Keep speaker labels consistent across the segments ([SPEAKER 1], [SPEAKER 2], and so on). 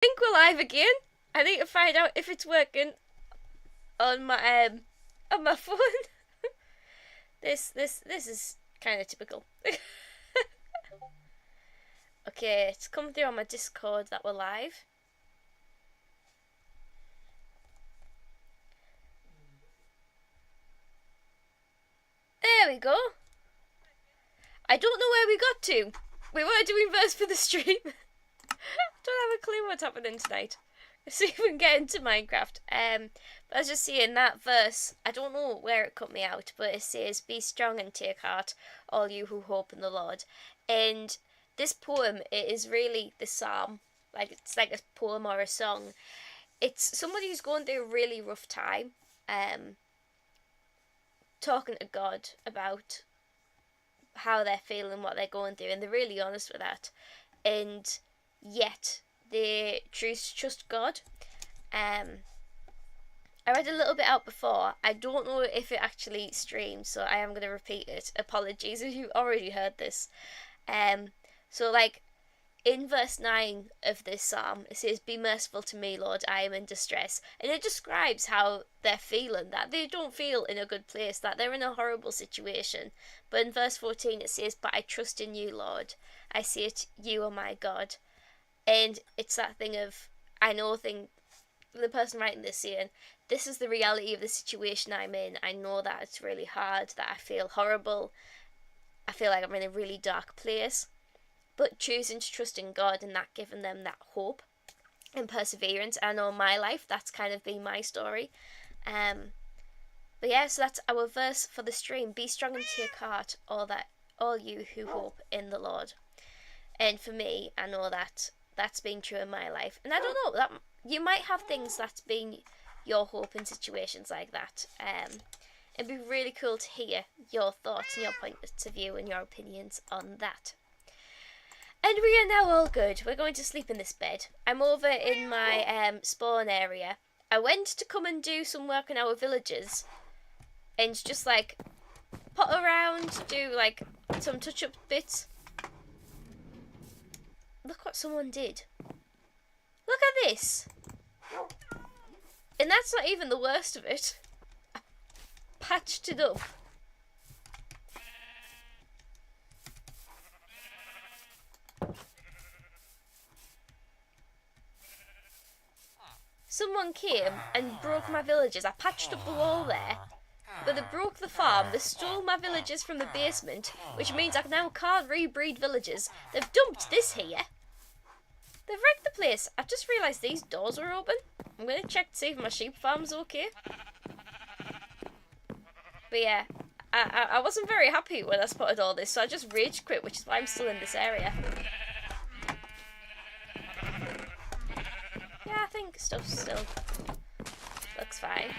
[SPEAKER 1] think we're live again. I need to find out if it's working on my phone. This is kind of typical. Okay, it's come through on my Discord that we're live. There we go. I don't know where we got to. We were doing verse for the stream. Don't have a clue what's happening tonight. Let's see if we can get into Minecraft. But I was just seeing that verse. I don't know where it cut me out, but it says, "Be strong and take heart, all you who hope in the Lord." And this poem, it is really the psalm. Like, it's like a poem or a song. It's somebody who's going through a really rough time, talking to God about how they're feeling, what they're going through, and they're really honest with that. And yet they choose to trust God. I read a little bit out before. I don't know if it actually streamed, so I am going to repeat it. Apologies if you already heard this. So like in verse 9 of this psalm, it says, "Be merciful to me, Lord, I am in distress." And it describes how they're feeling, that they don't feel in a good place, that they're in a horrible situation. But in verse 14 it says, "But I trust in you, Lord. I say it, you are my God." And it's that thing of, the person writing this saying, this is the reality of the situation I'm in. I know that it's really hard, that I feel horrible. I feel like I'm in a really dark place. But choosing to trust in God and that giving them that hope and perseverance. I know in my life that's kind of been my story. But yeah, so that's our verse for the stream. Be strong and take heart, all you who hope in the Lord. And for me, I know that that's been true in my life. And I don't know, that you might have things that's been your hope in situations like that. It'd be really cool to hear your thoughts and your points of view and your opinions on that. And we are now all good. We're going to sleep in this bed. I'm over in my spawn area. I went to come and do some work in our villages and just like pot around, do like some touch-up bits. Look what someone did. Look at this. And that's not even the worst of it. I patched it up. Someone came and broke my villages. I patched up the wall there, but they broke the farm. They stole my villages from the basement, which means I now can't rebreed villages. They've dumped this here. They've wrecked the place. I've just realised these doors were open. I'm going to check to see if my sheep farm's okay. But yeah, I wasn't very happy when I spotted all this, so I just rage quit, which is why I'm still in this area. Yeah, I think stuff still looks fine.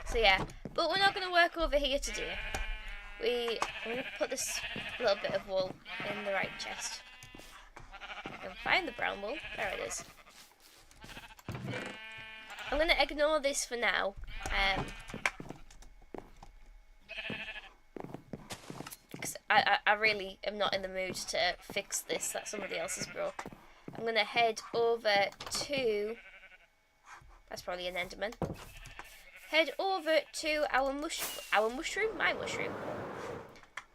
[SPEAKER 1] So yeah, but we're not going to work over here today. I'm going to put this little bit of wool in the right chest. I can find the brown wool. There it is. I'm going to ignore this for now. Because I really am not in the mood to fix this that somebody else has broke. I'm going to head over to... That's probably an enderman. Head over to our mushroom? My mushroom.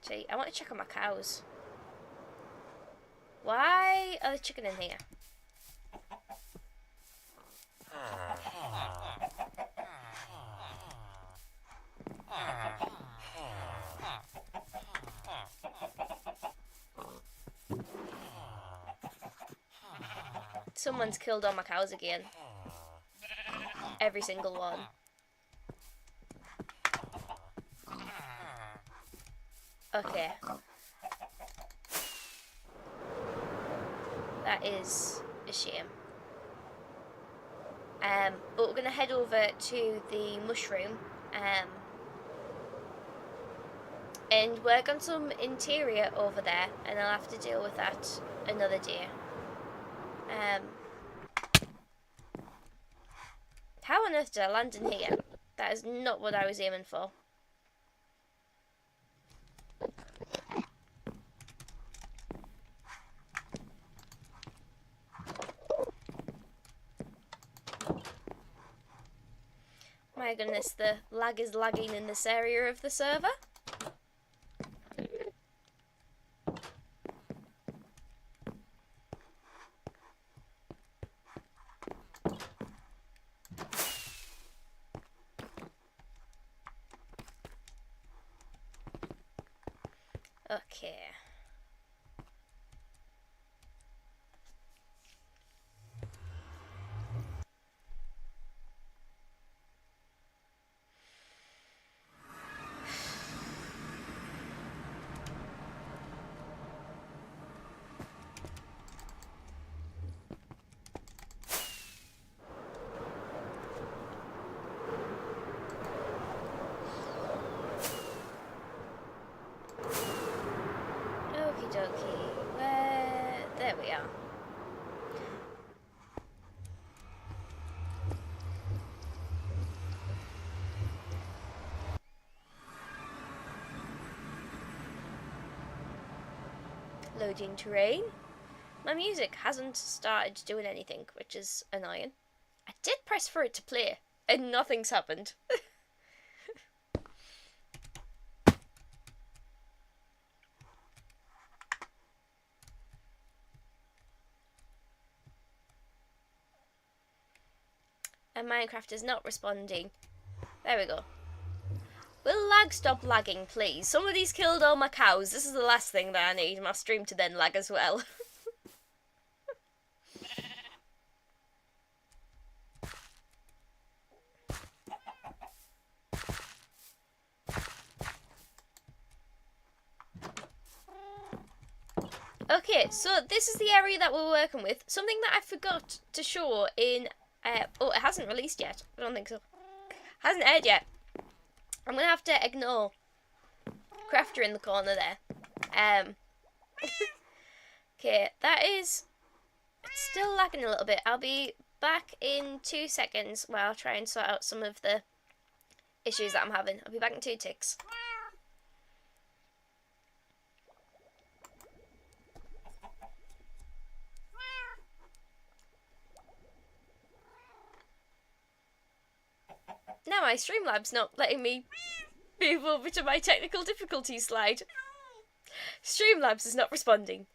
[SPEAKER 1] Gee, I want to check on my cows. Why are they chicken in here? Someone's killed all my cows again. Every single one. Okay. That is a shame. But we're going to head over to the mushroom and work on some interior over there, and I'll have to deal with that another day. How on earth did I land in here? That is not what I was aiming for. My goodness, the lag is lagging in this area of the server. Okay. Okie dokie. There we are. Loading terrain. My music hasn't started doing anything, which is annoying. I did press for it to play, and nothing's happened. And Minecraft is not responding. There we go. Will lag stop lagging, please? Somebody's killed all my cows. This is the last thing that I need. My stream to then lag as well. Okay, so this is the area that we're working with. Something that I forgot to show in... oh, it hasn't released yet. I don't think so. Hasn't aired yet. I'm going to have to ignore Crafter in the corner there. Okay, that is... It's still lagging a little bit. I'll be back in 2 seconds while I try and sort out some of the issues that I'm having. I'll be back in 2 ticks. Now my Streamlabs not letting me move over to my technical difficulties slide. Streamlabs is not responding.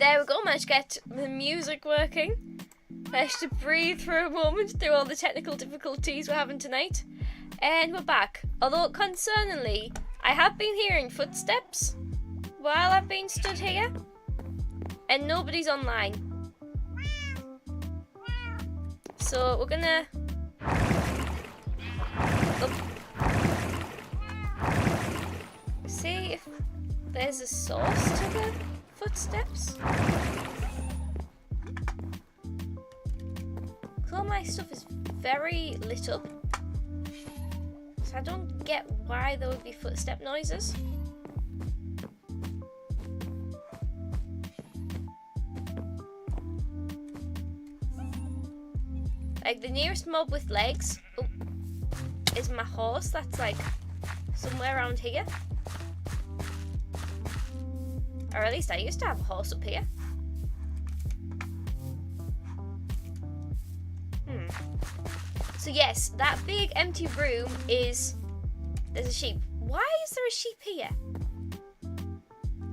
[SPEAKER 1] There we go, managed to get the music working. Managed to breathe for a moment through all the technical difficulties we're having tonight. And we're back. Although, concerningly, I have been hearing footsteps while I've been stood here. And nobody's online. So, we're gonna... see if there's a source to the footsteps. All my stuff is very lit up, so I don't get why there would be footstep noises. Like, the nearest mob with legs is my horse. That's like somewhere around here. Or at least I used to have a horse up here. So yes, that big empty room is... There's a sheep. Why is there a sheep here?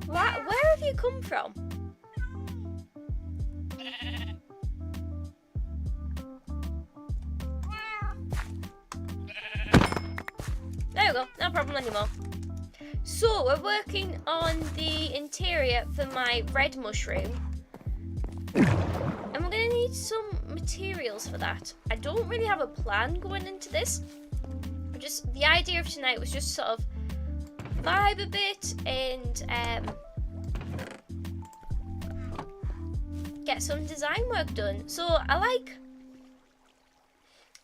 [SPEAKER 1] Where have you come from? There we go, no problem anymore. So, we're working on the interior for my red mushroom. And we're going to need some materials for that. I don't really have a plan going into this. Just the idea of tonight was just sort of vibe a bit and get some design work done. So I like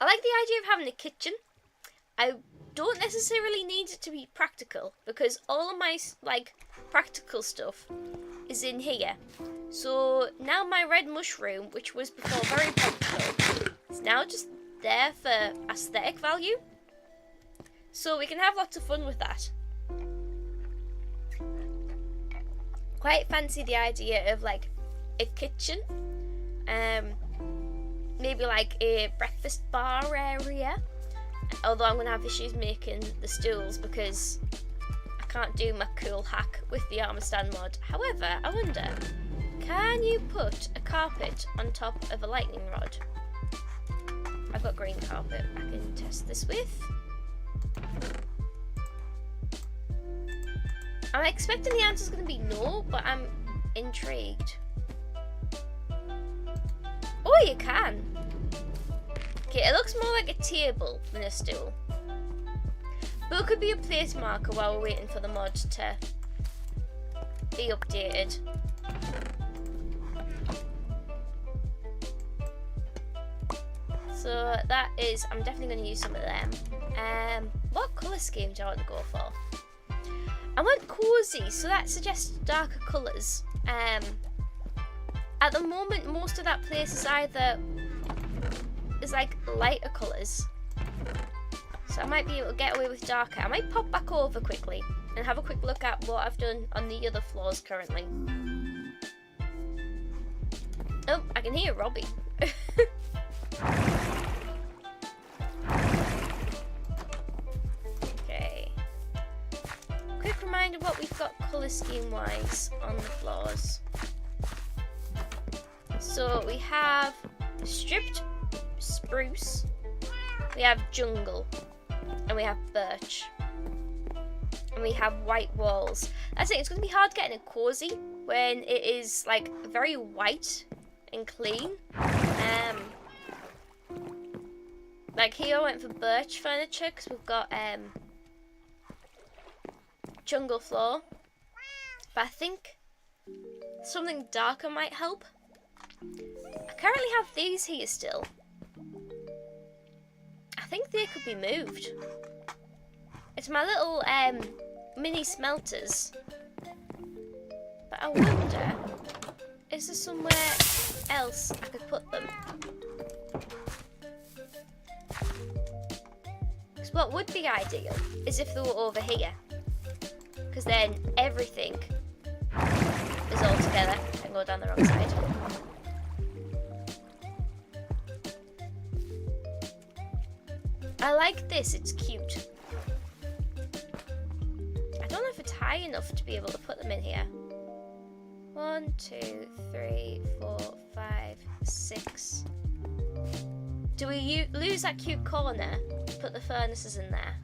[SPEAKER 1] the idea of having a kitchen. I don't necessarily need it to be practical because all of my like practical stuff is in here. So now my red mushroom, which was before very practical, is now just there for aesthetic value. So we can have lots of fun with that. Quite fancy the idea of like a kitchen, maybe like a breakfast bar area. Although I'm going to have issues making the stools because I can't do my cool hack with the armor stand mod. However, I wonder, can you put a carpet on top of a lightning rod? I've got green carpet I can test this with. I'm expecting the answer's going to be no, but I'm intrigued. Oh, you can. Okay, it looks more like a table than a stool. But it could be a place marker while we're waiting for the mod to be updated. So that is, I'm definitely going to use some of them. What colour scheme do I want to go for? I went cosy, so that suggests darker colours. At the moment, most of that place is either like lighter colours, so I might be able to get away with darker. I might pop back over quickly and have a quick look at what I've done on the other floors currently. Oh, I can hear Robbie. Okay. Quick reminder what we've got colour scheme wise on the floors. So we have stripped spruce, we have jungle, and we have birch, and we have white walls. That's it. It's going to be hard getting a cozy when it is like very white and clean. Like here I went for birch furniture because we've got jungle floor, but I think something darker might help. I currently have these here still. I think they could be moved. It's my little mini smelters. But I wonder, is there somewhere else I could put them? Because what would be ideal is if they were over here. Because then everything is all together. I can go down the wrong side. I like this, it's cute. I don't know if it's high enough to be able to put them in here. 1, 2, 3, 4, 5, 6. Do we lose that cute corner? Put the furnaces in there.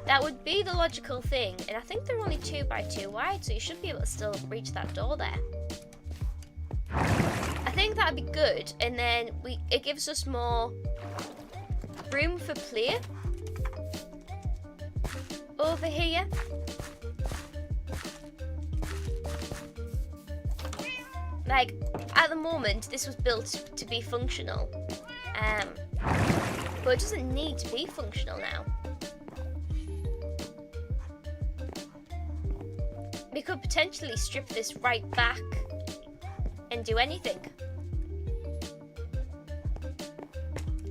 [SPEAKER 1] That would be the logical thing, and I think they're only 2 by 2 wide, so you should be able to still reach that door there. I think that'd be good, and then it gives us more room for play over here. Like, at the moment, this was built to be functional, but it doesn't need to be functional now. We could potentially strip this right back and do anything.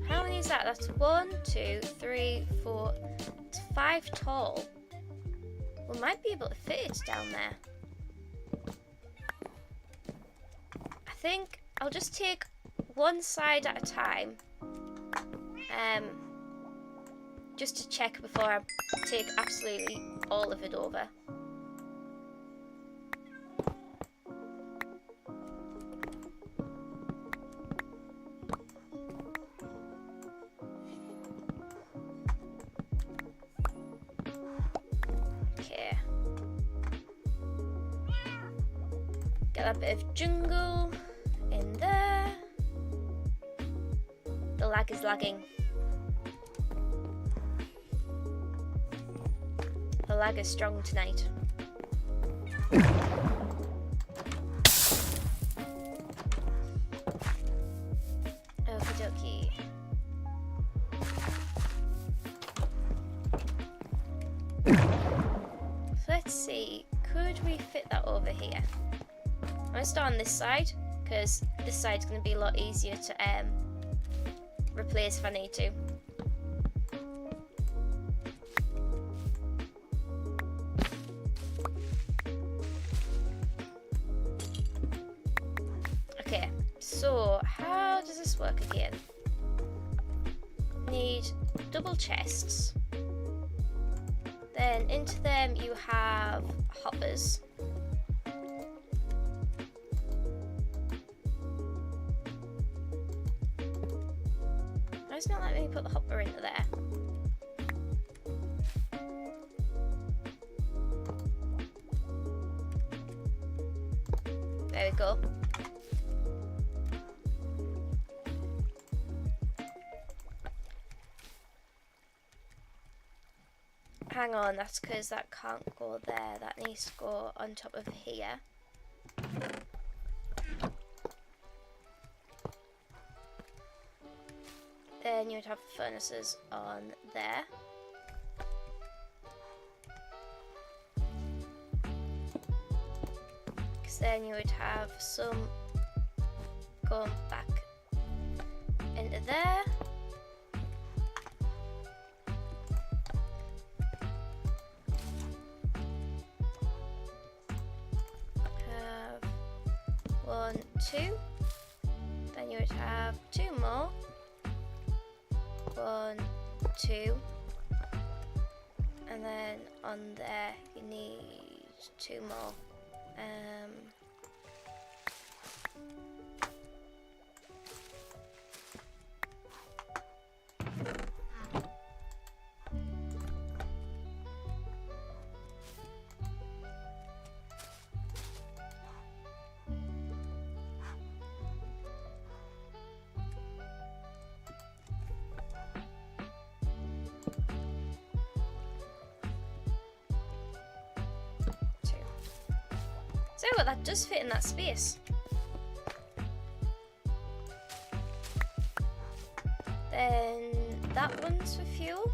[SPEAKER 1] How many is that? That's 1, 2, 3, 4. It's 5 tall. We might be able to fit it down there. I think I'll just take one side at a time. Just to check before I take absolutely all of it over. Okay. Get that bit of jungle in there. The lag is lagging. The lag is strong tonight. Okie dokie. So let's see, could we fit that over here? I'm going to start on this side, because this side's going to be a lot easier to replace if I need to. Okay, so how does this work again? Need double chests. Then into them you have hoppers. Why is it not letting me put the hopper into there? There we go. Hang on, that's because that can't go there. That needs to go on top of here. Then you would have furnaces on there. Because then you would have some going back into there. Have 1, 2. Then you would have 2 more. 1, 2, and then on there you need 2 more. So what, that does fit in that space. Then that one's for fuel.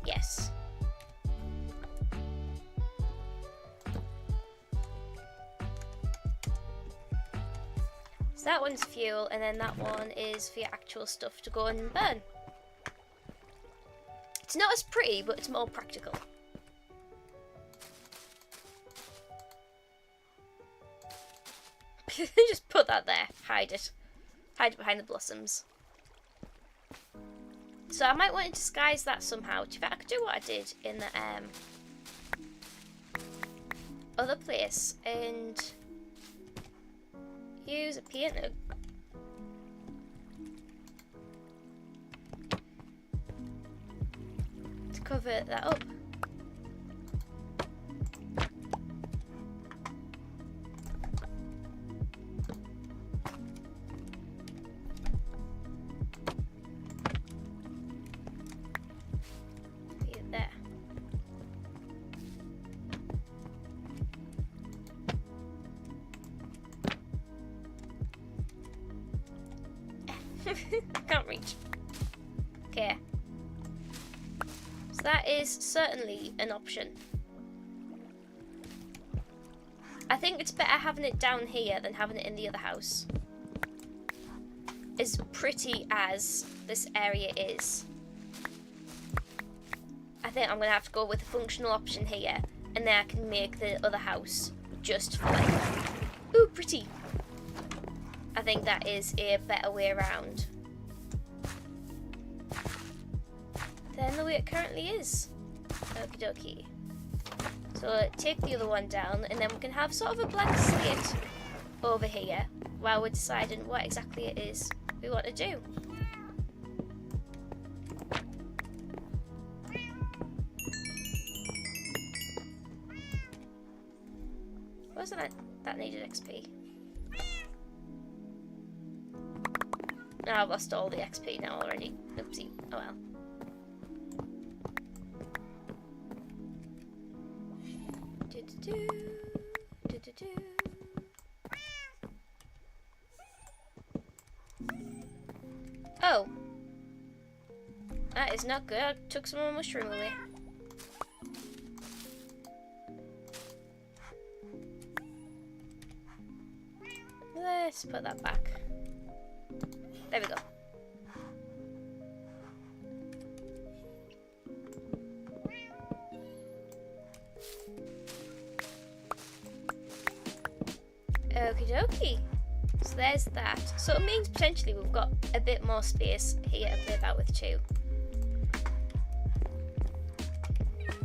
[SPEAKER 1] Yes. So that one's fuel, and then that one is for your actual stuff to go and burn. It's not as pretty, but it's more practical. Just put that there. Hide it. Hide it behind the blossoms. So I might want to disguise that somehow. In fact, I could do what I did in the other place and use a painter. To cover that up. There. Can't reach. Okay. So that is certainly an option. I think it's better having it down here than having it in the other house. As pretty as this area is, I think I'm going to have to go with a functional option here, and then I can make the other house just for like, ooh, pretty. I think that is a better way around than the way it currently is. Okie dokie. So take the other one down, and then we can have sort of a blank slate over here while we're deciding what exactly it is we want to do. Wasn't it that needed XP? No, I've lost all the XP now already. Oopsie. Oh well. Oh. That is not good. I took some of my mushroom away. Let's put that back. There we go. Okie dokie. So there's that. So it means potentially we've got a bit more space here to play about with too.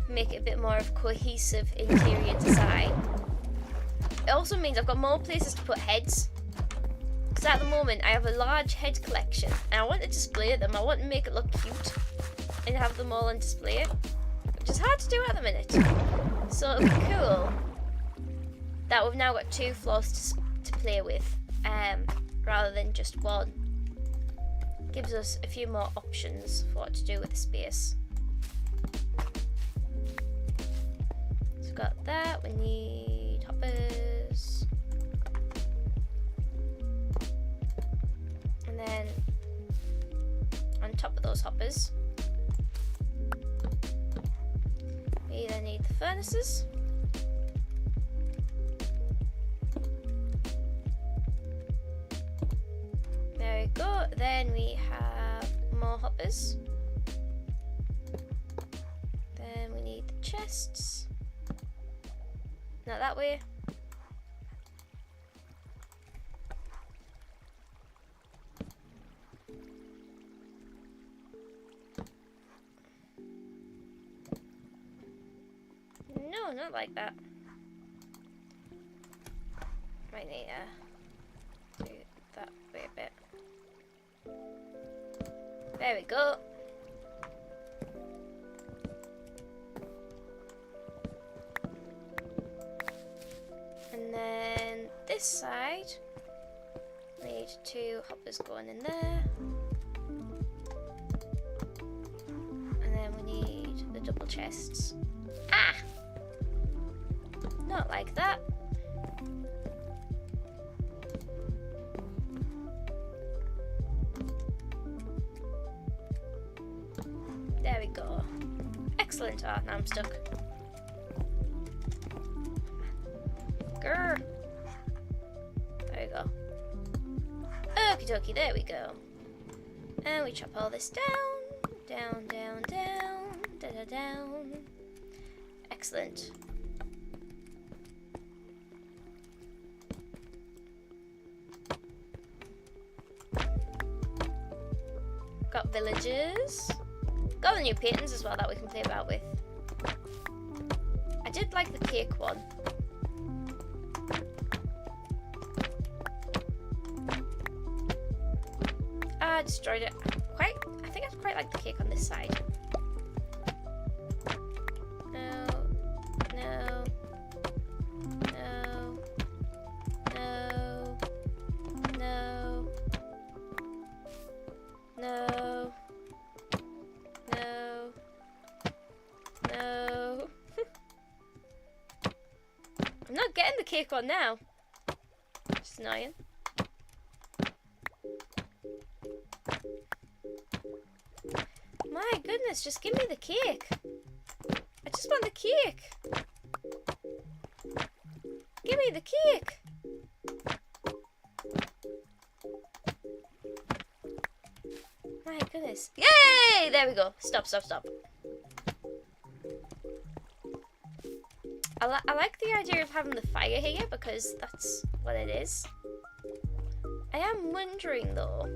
[SPEAKER 1] Make it a bit more of a cohesive interior design. It also means I've got more places to put heads. Because at the moment I have a large head collection and I want to display them. I want to make it look cute and have them all on display, which is hard to do at the minute. So it'll be cool that we've now got 2 floors to play with, rather than just one. Gives us a few more options for what to do with the space. So we've got that, we need hoppers. And then on top of those hoppers, we either need the furnaces. There we go. Then we have more hoppers. Then we need the chests. Not that way. No, not like that. Might need to do that way a bit. There we go. And then this side, we need 2 hoppers going in there. And then we need the double chests. Ah! Not like that. There we go. Excellent. Ah, now I'm stuck. Grr. There we go. Okie dokie, there we go. And we chop all this down. Down, down, down. Da da down. Excellent. Got villagers. Got the new paintings as well that we can play about with. I did like the cake one. destroyed it. I think I quite like the cake on this side. No. No. No. No. No. No. No. No. I'm not getting the cake on now. It's annoying. My goodness, just give me the cake. I just want the cake. Give me the cake. My goodness. Yay! There we go. Stop, stop, stop. I like the idea of having the fire here because that's what it is. I am wondering though.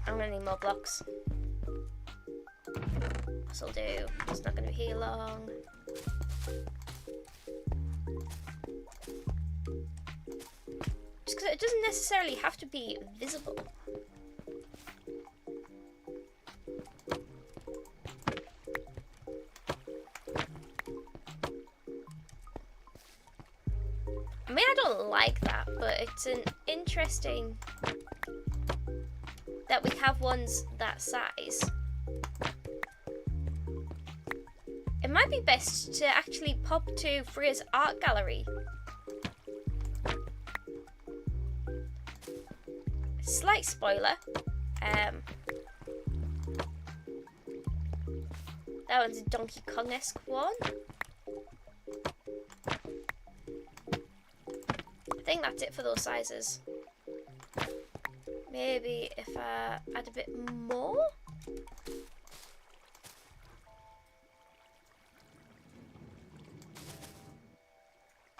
[SPEAKER 1] I'm gonna need more blocks. This'll do. It's not gonna be here long. Just because it doesn't necessarily have to be visible. I mean, I don't like that, but it's an interesting that we have ones that size. It might be best to actually pop to Freya's art gallery. Slight spoiler. That one's a Donkey Kong-esque one. I think that's it for those sizes. Maybe if I add a bit more?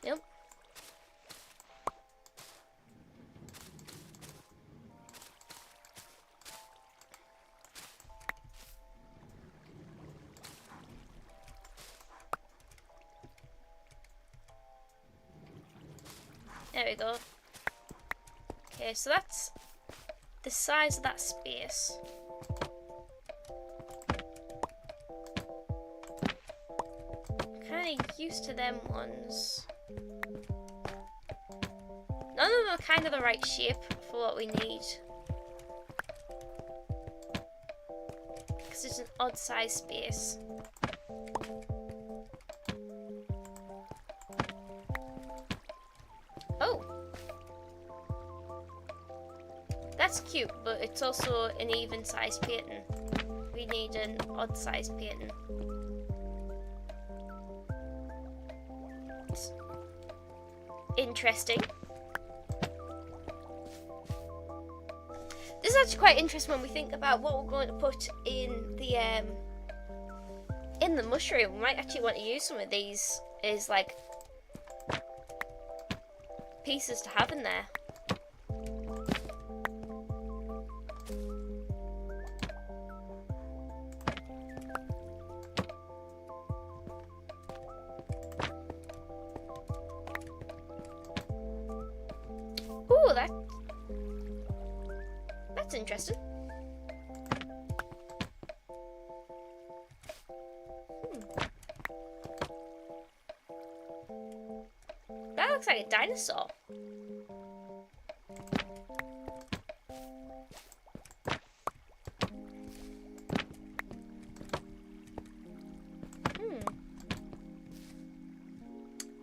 [SPEAKER 1] Nope. There we go. Okay, so that's the size of that space. Kind of used to them ones. None of them are kind of the right shape for what we need. Because it's an odd size space. Oh! That's cute, but it's also an even size pattern. We need an odd size pattern. It's interesting. This is actually quite interesting when we think about what we're going to put in the mushroom. We might actually want to use some of these as like pieces to have in there. Ooh, that's interesting. That looks like a dinosaur.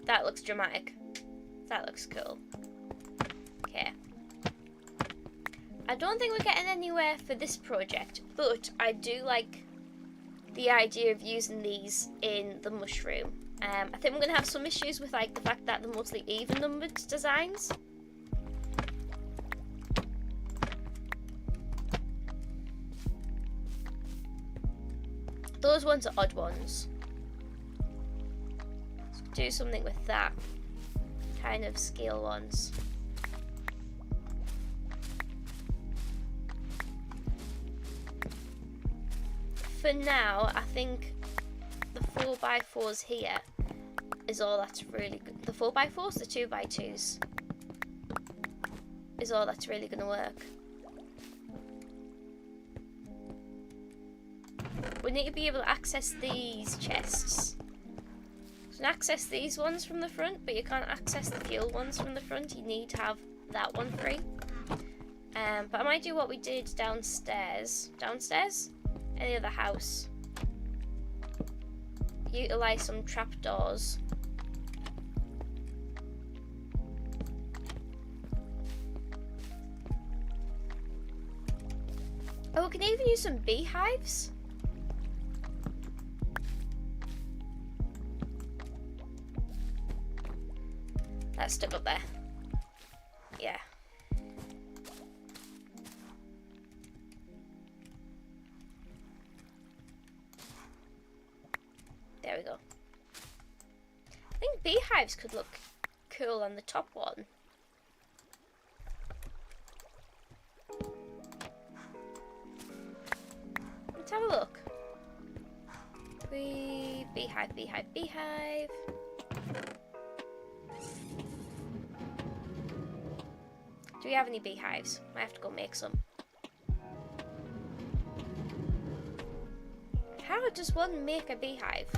[SPEAKER 1] That looks dramatic. That looks cool. Okay. I don't think we're getting anywhere for this project, but I do like the idea of using these in the mushroom. I think we're going to have some issues with like the fact that they're mostly even numbered designs. Those ones are odd ones. Let's do something with that kind of scale ones. For now, I think the 4x4s here is all that's really good. The 4x4s, the 2x2s is all that's really going to work. We need to be able to access these chests. You can access these ones from the front, but you can't access the fuel ones from the front. You need to have that one free. But I might do what we did downstairs. Downstairs? Any other house. Utilize some trapdoors. Oh, we can even use some beehives. That's stuck up there. Yeah. There we go. I think beehives could look cool on the top one. Let's have a look. Beehive, beehive, beehive. Do we have any beehives? I have to go make some. How does one make a beehive?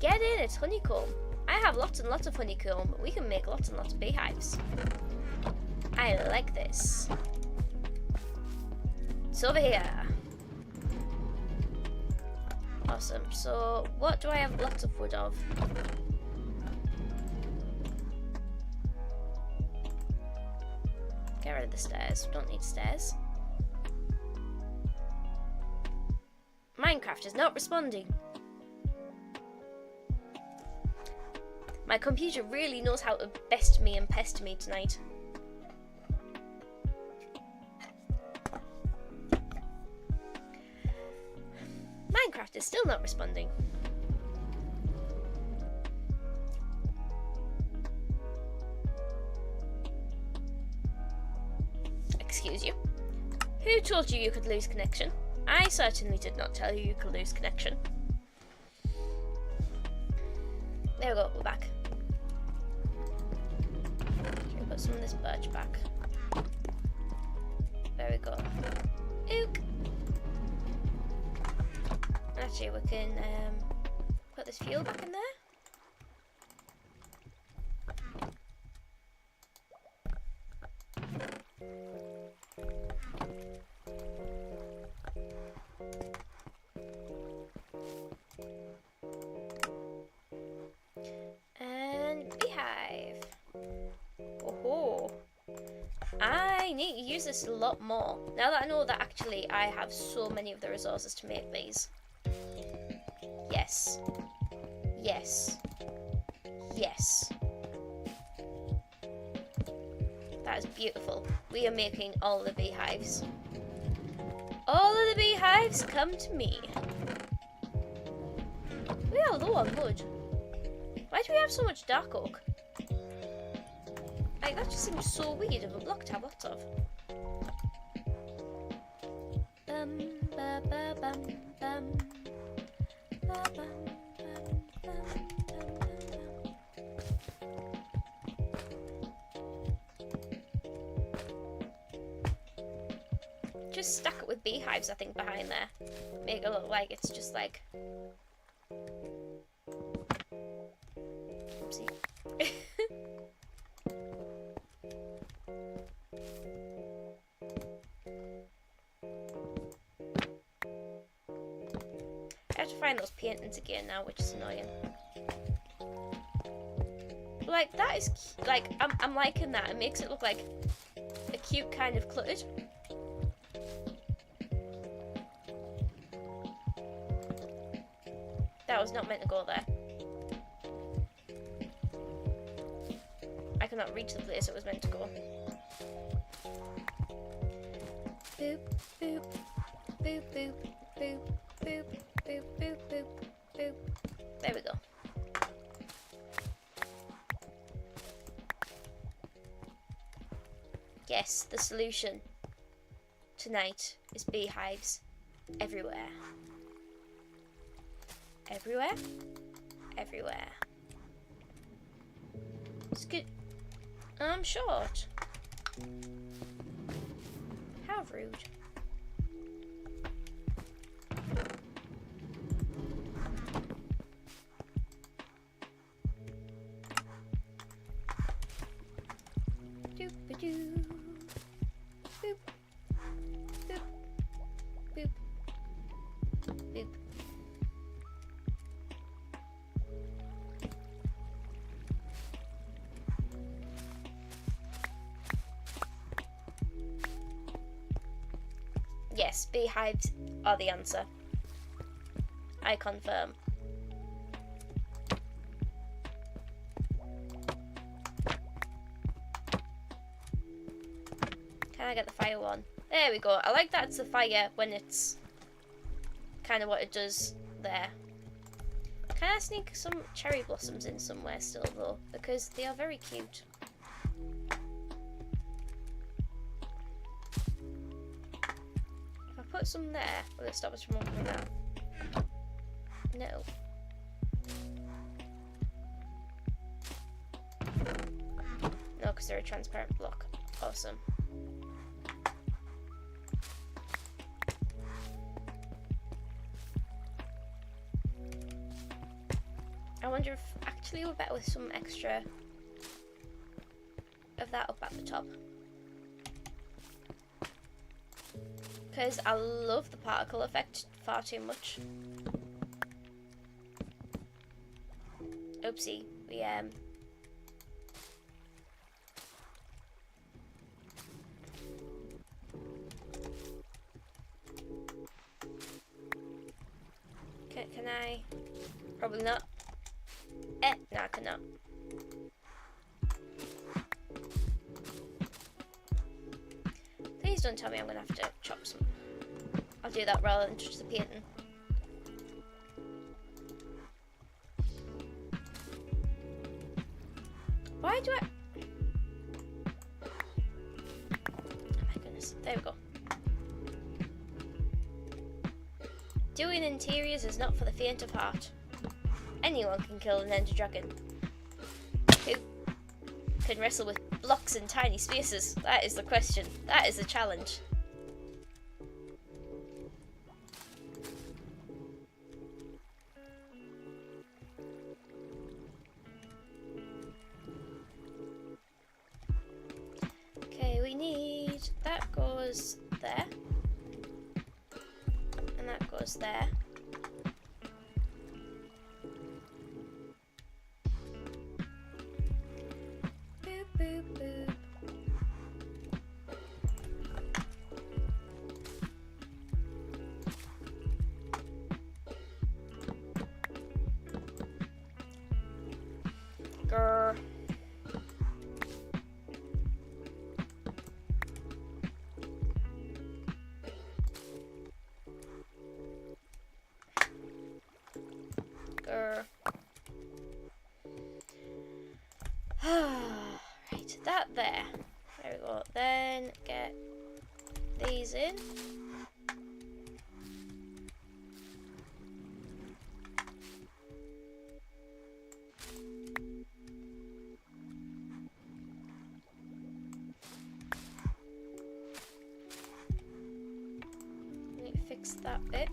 [SPEAKER 1] Get in, it's honeycomb. I have lots and lots of honeycomb. We can make lots and lots of beehives. I like this. It's over here. Awesome. So, what do I have lots of wood of? Get rid of the stairs. Don't need stairs. Minecraft is not responding. My computer really knows how to best me and pest me tonight. Minecraft is still not responding. Excuse you. Who told you you could lose connection? I certainly did not tell you you could lose connection. There we go, we're back. Should we put some of this birch back? There we go. Ook! Actually, we can put this fuel back in there. And beehive. Oh, I need to use this a lot more. Now that I know that actually I have so many of the resources to make these. Yes. Yes. Yes. That is beautiful. We are making all the beehives. All of the beehives come to me. We are low on wood. Why do we have so much dark oak? Like, that just seems so weird of a block to have lots of. Bum, ba, ba, bum, bum. Ba, bum, bum, bum, bum, bum. Just stack it with beehives, I think, behind there. Make it look like it's just like... Oopsie. I have to find those paintings again now, which is annoying. Like, that is like, I'm liking that. It makes it look like a cute kind of cluttered. That was not meant to go there. I cannot reach the place it was meant to go. Boop, boop, boop, boop, boop, boop, boop, boop, boop, boop. There we go. solution tonight is beehives everywhere. Everywhere? Everywhere. It's good. I'm short. How rude. Doop-a-doo. Boop. Boop. Boop. Boop. Yes, beehives are the answer. I confirm. Can I get the fire one? There we go. I like that it's the fire when it's kind of what it does there. Can I sneak some cherry blossoms in somewhere still though? Because they are very cute. If I put some there, will it stop us from opening that? No. No, because they're a transparent block. Awesome. I wonder if actually we're better with some extra of that up at the top. Because I love the particle effect far too much. Oopsie, we Can I? Probably not. No, I cannot. Please don't tell me I'm gonna have to chop some. I'll do that rather than touch the painting. Why do I? Oh my goodness, there we go. Doing interiors is not for the faint of heart. Anyone can kill an ender dragon. Who can wrestle with blocks in tiny spaces? That is the question. That is the challenge. Okay, we need... that goes there. And that goes there. Boop, boop. Grr. Grr. Right, that there. There we go. Then get these in. Let me fix that bit.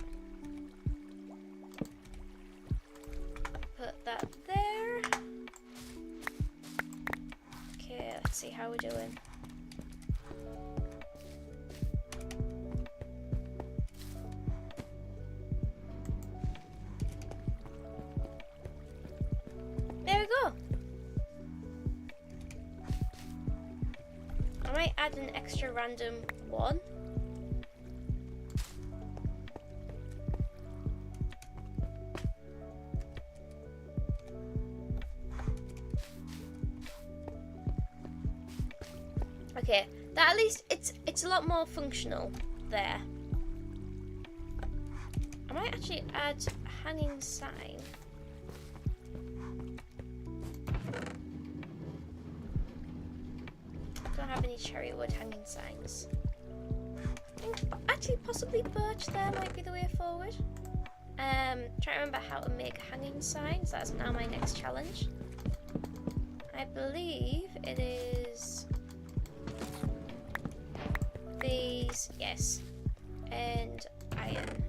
[SPEAKER 1] Put that there. Okay, let's see how we're doing. There we go. I might add an extra random one. Okay, that at least it's a lot more functional there. I might actually add a hanging sign. Do I don't have any cherry wood hanging signs. I think actually possibly birch there might be the way forward. Try to remember how to make hanging signs. That's now my next challenge. I believe it is these, yes, and iron.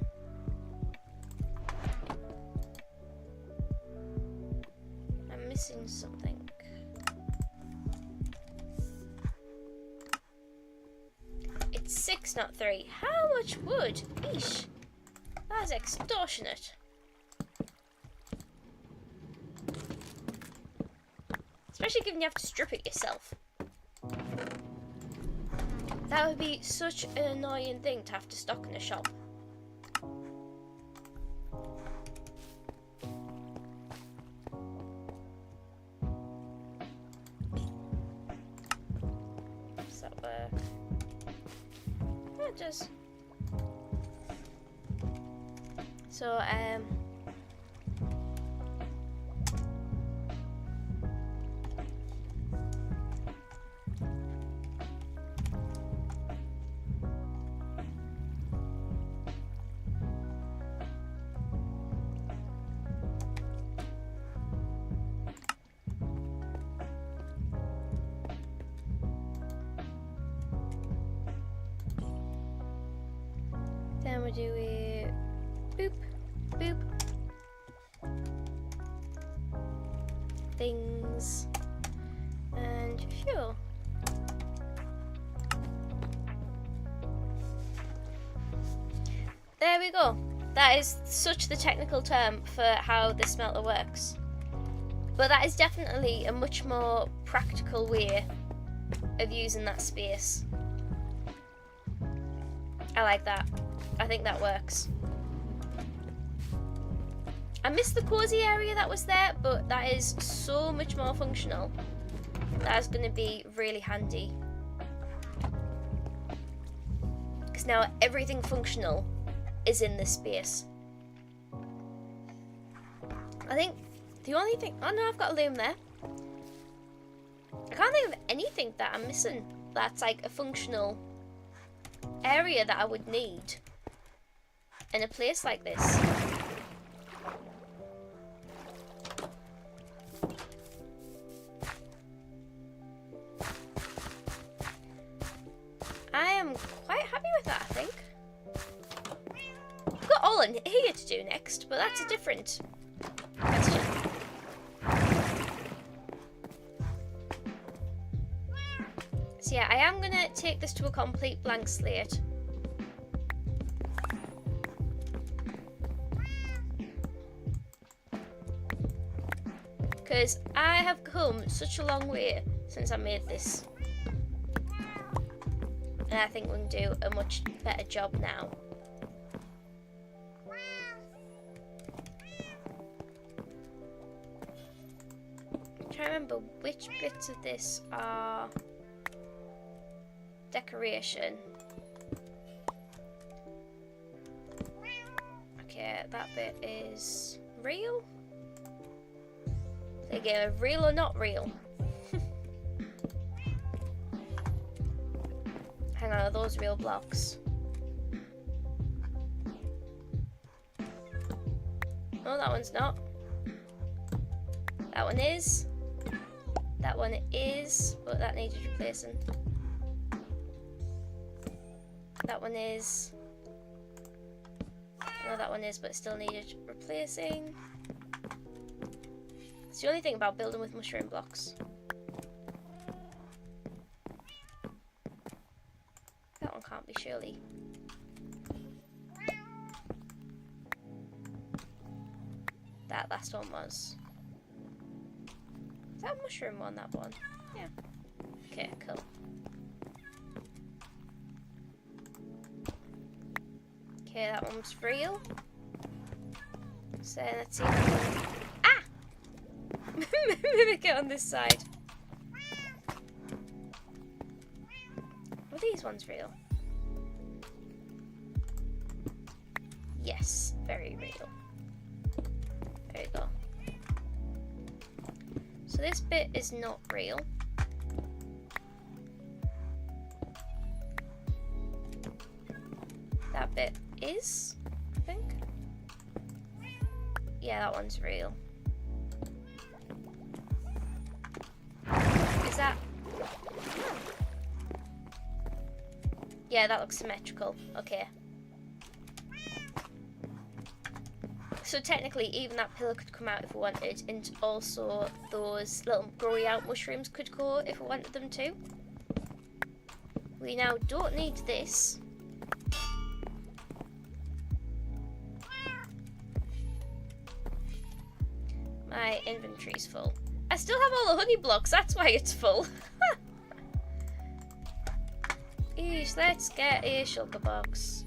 [SPEAKER 1] I'm missing something. It's 6, not 3. How much wood? Eesh. That's extortionate. Especially given you have to strip it yourself. That would be such an annoying thing to have to stock in a shop. Does that work? It does. So, then we do it boop, boop. Things and fuel. There we go. That is such the technical term for how this smelter works. But that is definitely a much more practical way of using that space. I like that. I think that works. I missed the cozy area that was there, but that is so much more functional. That is going to be really handy. Because now everything functional is in this space. I think the only thing... Oh no, I've got a loom there. I can't think of anything that I'm missing that's like a functional area that I would need in a place like this. I am quite happy with that, I think. I've got all in here to do next, but that's a different question. So yeah, I am going to take this to a complete blank slate. Because I have come such a long way since I made this. And I think we can do a much better job now. I'm trying to remember which bits of this are decoration. Okay, that bit is real. Again, real or not real? Hang on, are those real blocks? No, that one's not. That one is. That one is, but that needed replacing. That one is. No, that one is, but it still needed replacing. It's the only thing about building with mushroom blocks. That one can't be, surely. That last one was. Is that a mushroom one, that one? Yeah. Okay, cool. Okay, that one was real. So let's see. Ah! Mimic it on this side. Are these ones real? Yes, very real. There you go. So this bit is not real. is, I think. Yeah, that one's real. Is that... Yeah, that looks symmetrical. Okay. So technically, even that pillar could come out if we wanted, and also those little growy out mushrooms could go if we wanted them to. We now don't need this. My inventory's full. I still have all the honey blocks, that's why it's full. Eesh, let's get a shulker box.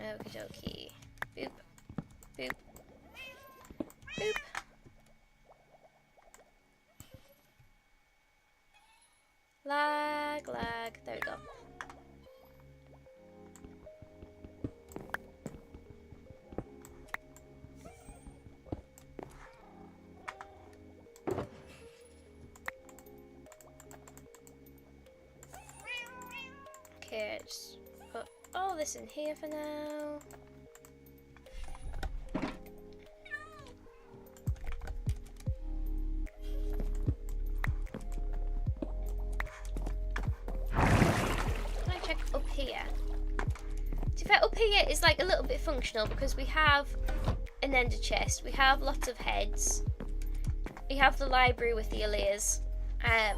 [SPEAKER 1] Okie dokie. Boop. Boop. Boop. Lag, lag. There we go. Okay, just put all this in here for now. Up here. To be fair, up here is like a little bit functional because we have an ender chest, we have lots of heads, we have the library with the layers. That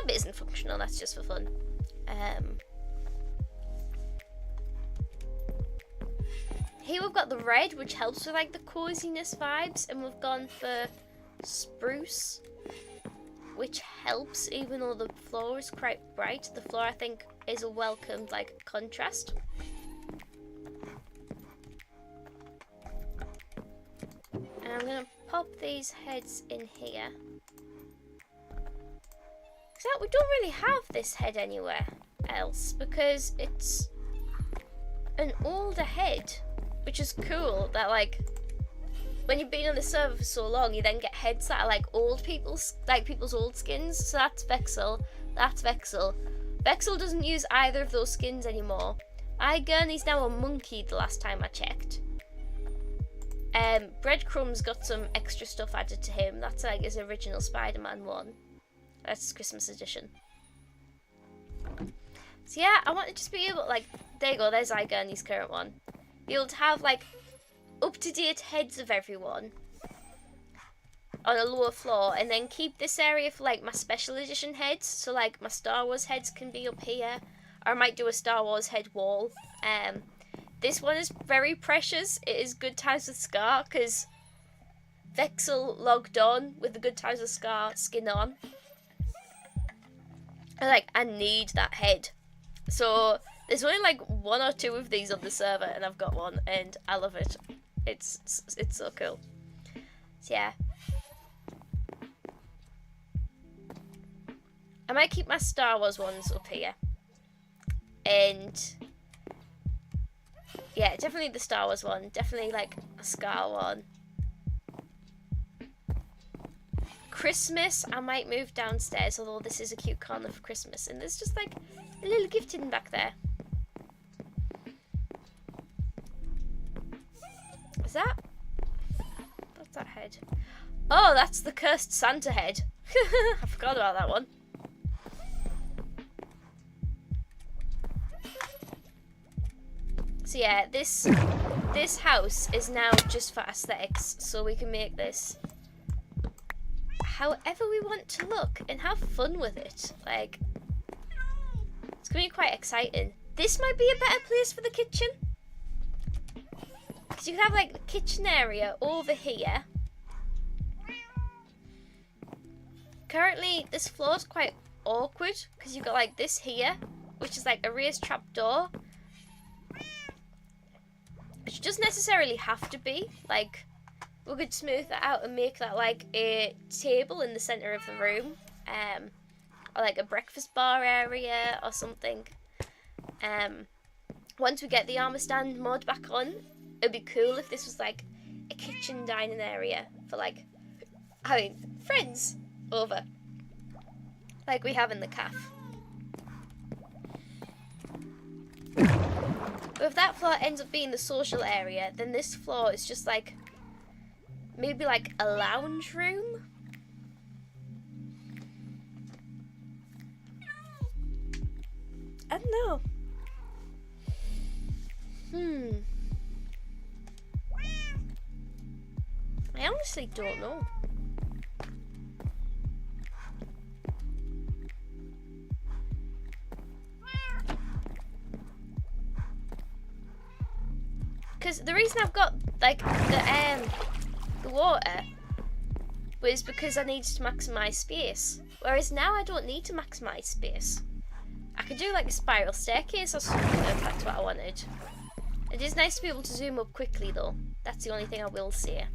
[SPEAKER 1] bit isn't functional, that's just for fun. Here we've got the red, which helps with like the coziness vibes, and we've gone for spruce, which helps even though the floor is quite bright. The floor, I think, is a welcome like contrast. And I'm gonna pop these heads in here. So we don't really have this head anywhere else because it's an older head, which is cool that like when you've been on the server for so long, you then get heads that are like old people's old skins. So that's Vexel, that's Vexel. Vexel doesn't use either of those skins anymore. Gurney's now a monkey the last time I checked. Breadcrumb's got some extra stuff added to him. That's like his original Spider-Man one. That's Christmas edition. So yeah, I want to just be able, like, there you go, there's Gurney's current one. Be able to have like up-to-date heads of everyone on a lower floor, and then keep this area for like my special edition heads. So like my Star Wars heads can be up here, or I might do a Star Wars head wall. This one is very precious. It is Good Times with Scar because Vexel logged on with the Good Times with Scar skin on. I need that head. So there's only like 1 or 2 of these on the server, and I've got one, and I love it. It's so cool. So yeah. I might keep my Star Wars ones up here. And yeah, definitely the Star Wars one. Definitely like a Scar one. Christmas, I might move downstairs, although this is a cute corner for Christmas. And there's just like a little gift hidden back there. Is that? What's that head? Oh, that's the cursed Santa head. I forgot about that one. So yeah, this house is now just for aesthetics, so we can make this however we want to look and have fun with it. Like, it's gonna be quite exciting. This might be a better place for the kitchen, because you can have like the kitchen area over here. Currently, this floor is quite awkward because you've got like this here, which is like a raised trap door. Which doesn't necessarily have to be. Like, we could smooth that out and make that like a table in the centre of the room. Or like a breakfast bar area or something. once we get the armor stand mod back on, it'd be cool if this was like a kitchen dining area for like having friends over, like we have in the cafe. But if that floor ends up being the social area, then this floor is just like maybe like a lounge room. I don't know. I honestly don't know. Because the reason I've got like the water was because I needed to maximise space. Whereas now I don't need to maximise space. I could do like a spiral staircase or something if that's what I wanted. It is nice to be able to zoom up quickly though. That's the only thing I will say.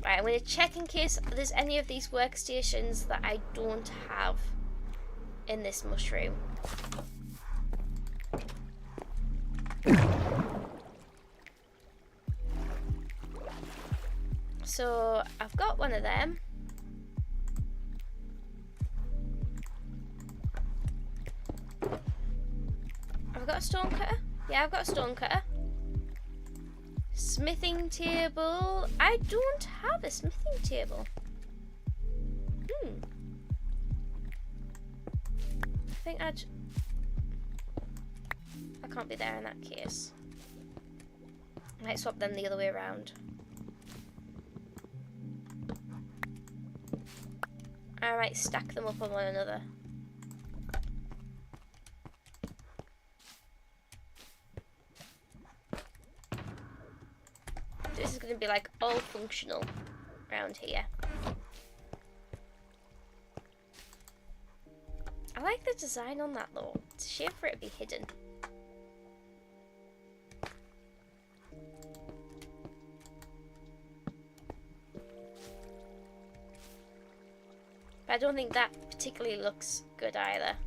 [SPEAKER 1] Right, I'm going to check in case there's any of these workstations that I don't have in this mushroom. So I've got one of them. I've got a stone cutter. Yeah, I've got a stone cutter. Smithing table. I don't have a smithing table. I think I can't be there in that case. I might swap them the other way around. I might stack them up on one another. This is going to be like all functional around here. I like the design on that though. It's a shame for it to be hidden. But I don't think that particularly looks good either.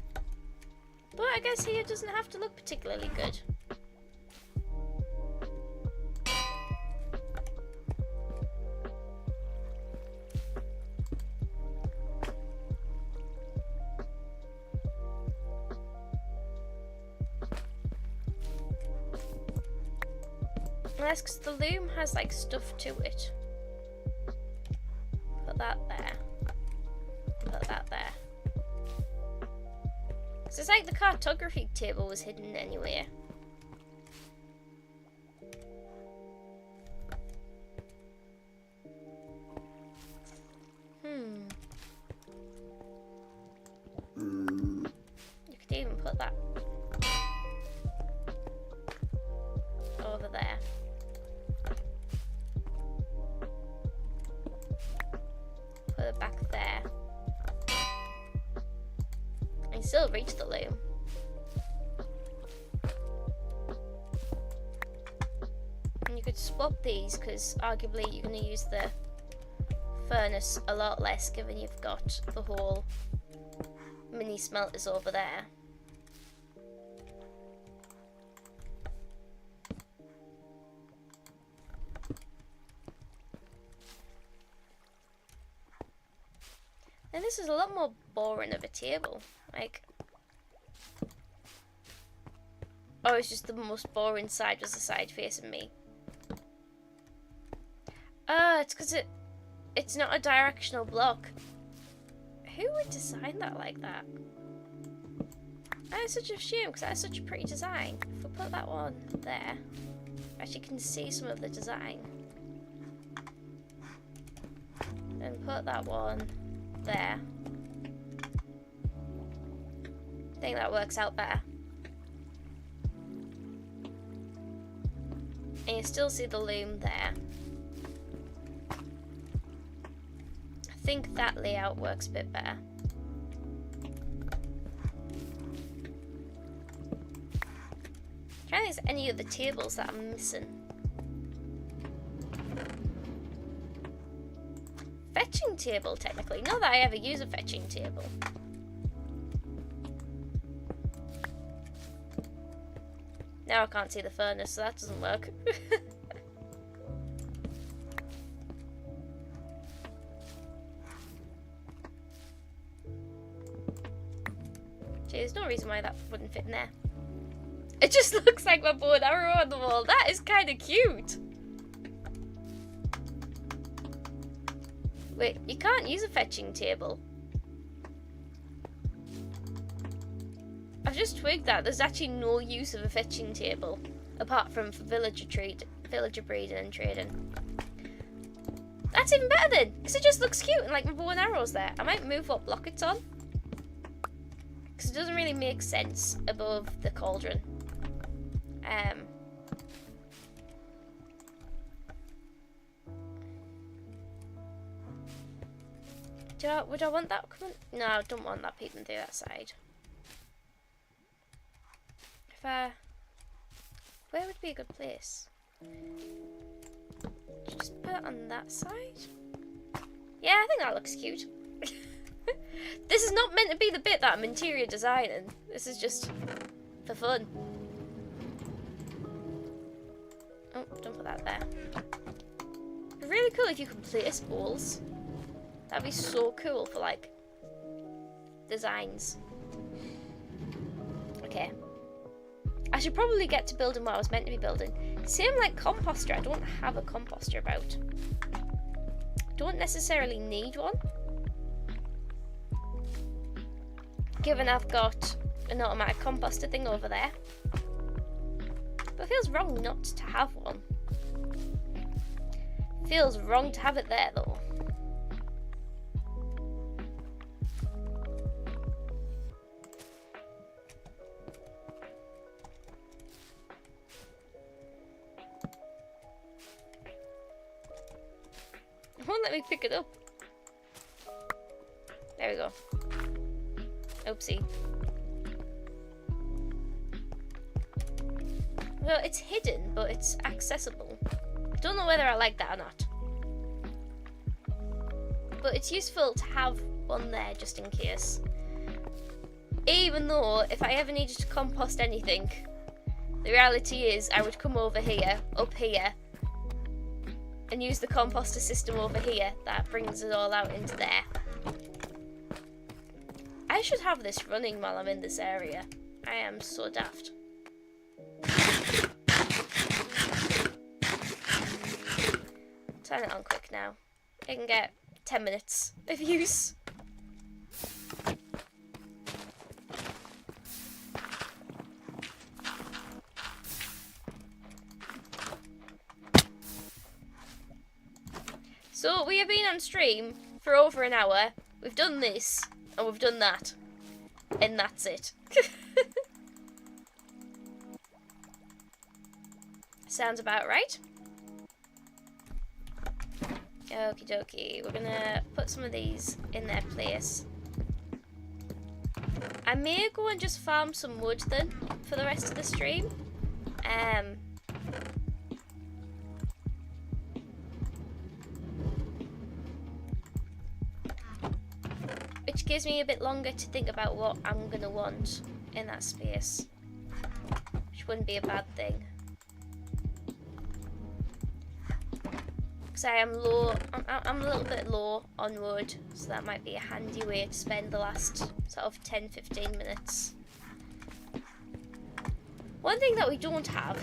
[SPEAKER 1] But I guess here it doesn't have to look particularly good. That's because the loom has like stuff to it. Put that there. Put that there. So it's like the cartography table was hidden anywhere. You could even put that over there. Put it back there. And still reach the loom. And you could swap these because arguably you're going to use the furnace a lot less given you've got the whole mini smelters over there. And this is a lot more boring of a table. Like, oh, it's just the most boring side was the side facing me. It's because it's not a directional block. Who would design that like that? That's such a shame because that's such a pretty design. If we put that one there, actually can see some of the design. And put that one there. I think that works out better. And you still see the loom there. I think that layout works a bit better. I'm trying to think if there's any of the tables that I'm missing. Fetching table, technically. Not that I ever use a fetching table. Now I can't see the furnace, so that doesn't work. Gee, there's no reason why that wouldn't fit in there. It just looks like my bow and arrow on the wall. That is kind of cute. Wait, you can't use a fetching table. I've just twigged that there's actually no use of a fetching table apart from for villager breeding and trading. That's even better then, because it just looks cute and like my bow and arrow's there. I might move what block it's on, because it doesn't really make sense above the cauldron. Would I want that coming? No, I don't want that peeping through that side. Where would be a good place? Just put it on that side? Yeah, I think that looks cute. This is not meant to be the bit that I'm interior designing. This is just for fun. Oh, don't put that there. It'd be really cool if you could place balls. That'd be so cool for like designs. Okay. I should probably get to building what I was meant to be building. Same like composter. I don't have a composter about. Don't necessarily need one, given I've got an automatic composter thing over there. But it feels wrong not to have one. Feels wrong to have it there though. It won't let me pick it up. There we go. Oopsie. Well, it's hidden, but it's accessible. Don't know whether I like that or not. But it's useful to have one there just in case. Even though, if I ever needed to compost anything, the reality is I would come over here, up here, and use the composter system over here. That brings it all out into there. I should have this running while I'm in this area. I am so daft. Turn it on quick now. It can get 10 minutes of use. So we have been on stream for over an hour. We've done this and we've done that. And that's it. Sounds about right. Okie dokie. We're gonna put some of these in their place. I may go and just farm some wood then for the rest of the stream. Which gives me a bit longer to think about what I'm gonna want in that space. Which wouldn't be a bad thing. Because I am low, I'm a little bit low on wood, so that might be a handy way to spend the last sort of 10-15 minutes. One thing that we don't have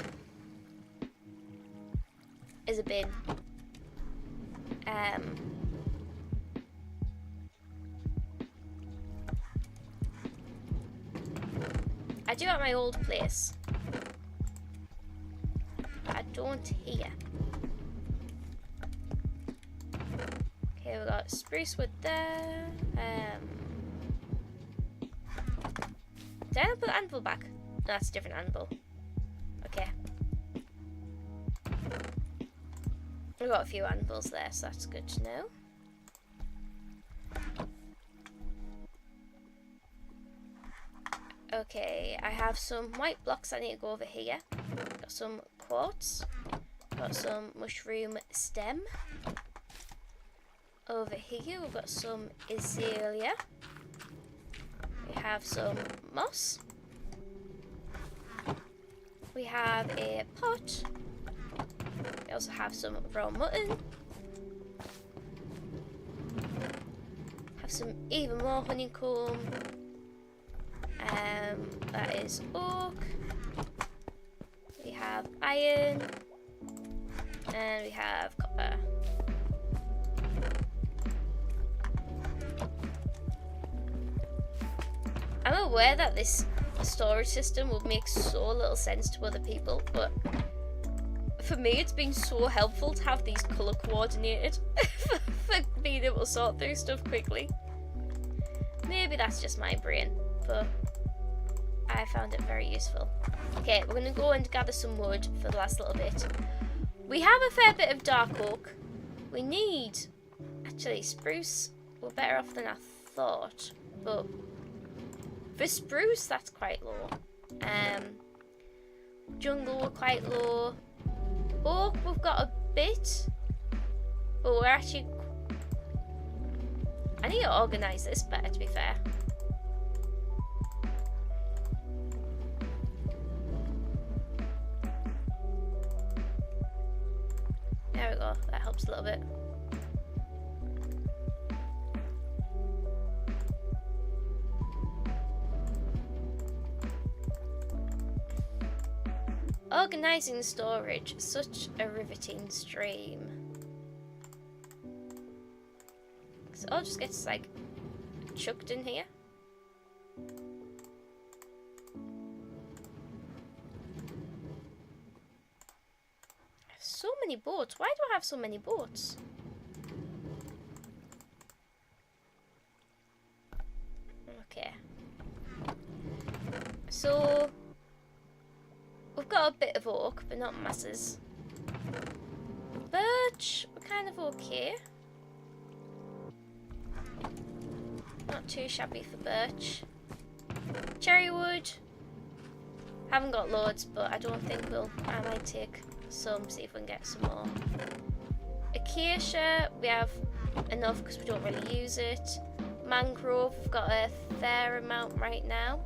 [SPEAKER 1] is a bin. I do at my old place, but I don't here. Okay, we got spruce wood there. Did I not put the anvil back? No, that's a different anvil. Okay. We've got a few anvils there, so that's good to know. Okay, I have some white blocks I need to go over here. Got some quartz. Got some mushroom stem. Over here we've got some azalea. We have some moss. We have a pot. We also have some raw mutton. Have some even more honeycomb. That is oak. We have iron. And we have copper. I'm aware that this storage system would make so little sense to other people, but for me it's been so helpful to have these colour coordinated for being able to sort through stuff quickly. Maybe that's just my brain, but I found it very useful. Okay, we're going to go and gather some wood for the last little bit. We have a fair bit of dark oak. We need... Actually, spruce, we're better off than I thought, but for spruce, that's quite low. Jungle, we're quite low. Oak, we've got a bit, but we're actually... I need to organise this better, to be fair. There we go, that helps a little bit. Organising storage, such a riveting stream. So it all just gets like chucked in here. So many boats. Why do I have so many boats? Okay. So we've got a bit of oak, but not masses. Birch, we're kind of okay. Not too shabby for birch. Cherry wood. Haven't got loads, but I don't think I might take some, see if we can get some more. Acacia, we have enough because we don't really use it. Mangrove, we've got a fair amount right now.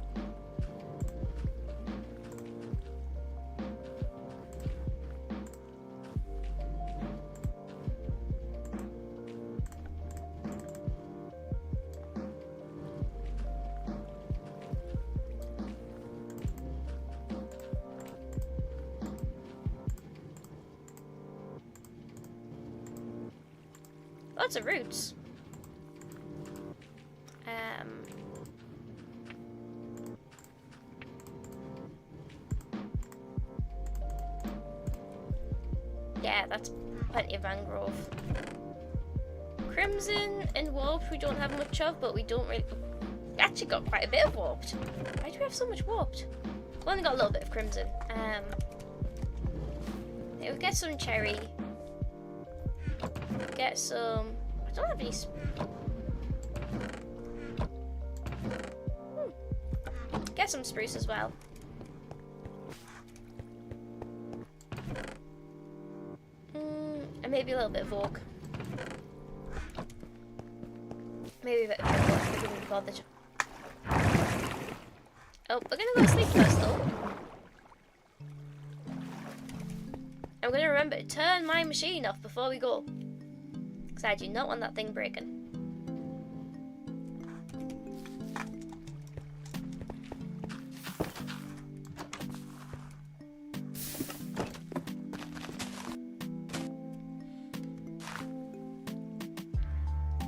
[SPEAKER 1] Lots of roots. Yeah, that's plenty of mangrove. Crimson and warped we don't have much of, but we don't really... We actually got quite a bit of warped. Why do we have so much warped? We only got a little bit of crimson. Yeah, we'll get some cherry. Get some... I don't have any... Get some spruce as well. And maybe a little bit of oak. Maybe a bit of oak if we can be bothered. Oh, we're gonna go to sleep first though. I'm gonna remember to turn my machine off before we go. Because I do not want that thing breaking.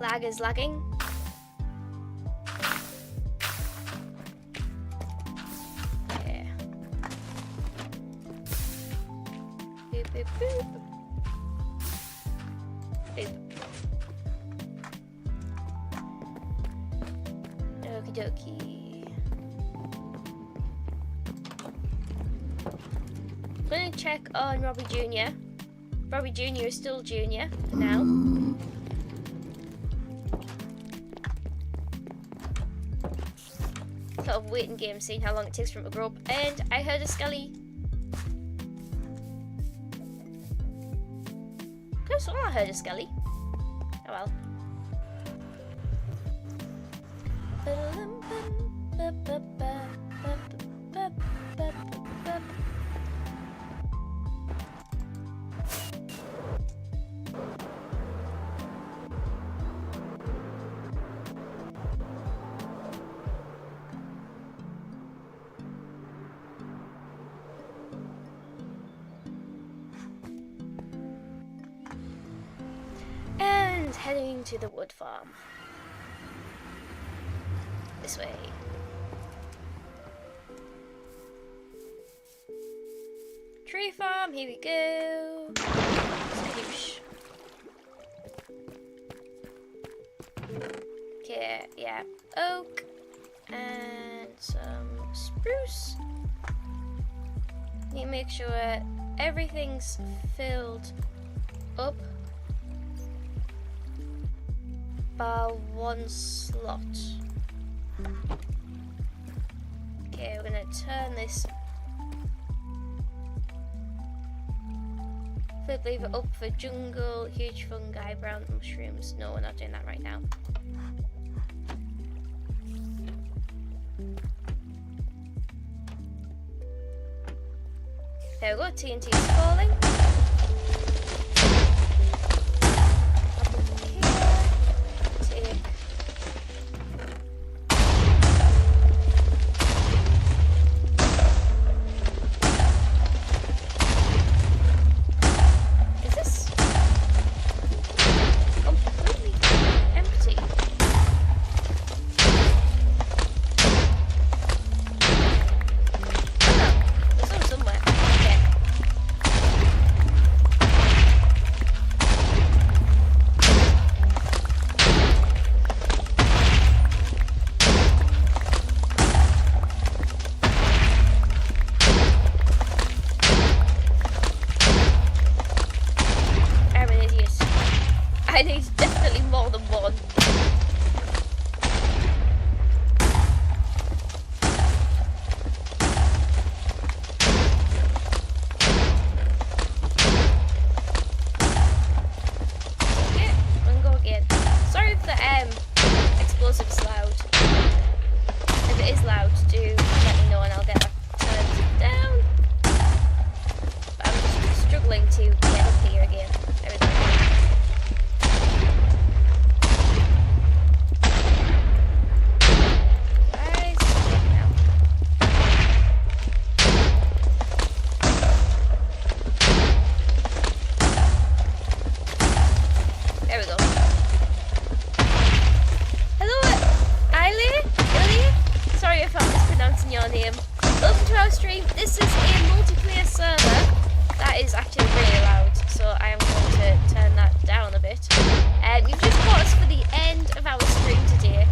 [SPEAKER 1] Lag is lagging. Yeah. Boop, boop, boop. Boop. Okie dokie. I'm gonna check on Robbie Jr. Robbie Jr. is still Junior for now. Sort of waiting game, seeing how long it takes for him to grow up. And I heard a skelly. Could have sworn I heard a skelly. Oh well. and heading to the wood farm. This way. Tree farm, here we go. Skadoosh. Okay, yeah. Oak and some spruce. Need to make sure everything's filled up by one slot. Okay, we're gonna turn this flip lever up for jungle, huge fungi, brown mushrooms. No, we're not doing that right now. There we go, TNT is falling. I need definitely more than one. Okay, we can go again. Sorry if the explosive is loud. If it is loud, do let me know and I'll get that turned down. But I'm just struggling to get up here again. There we go. Your name. Welcome to our stream. This is a multiplayer server that is actually really loud, so I am going to turn that down a bit. You've just caught us for the end of our stream today,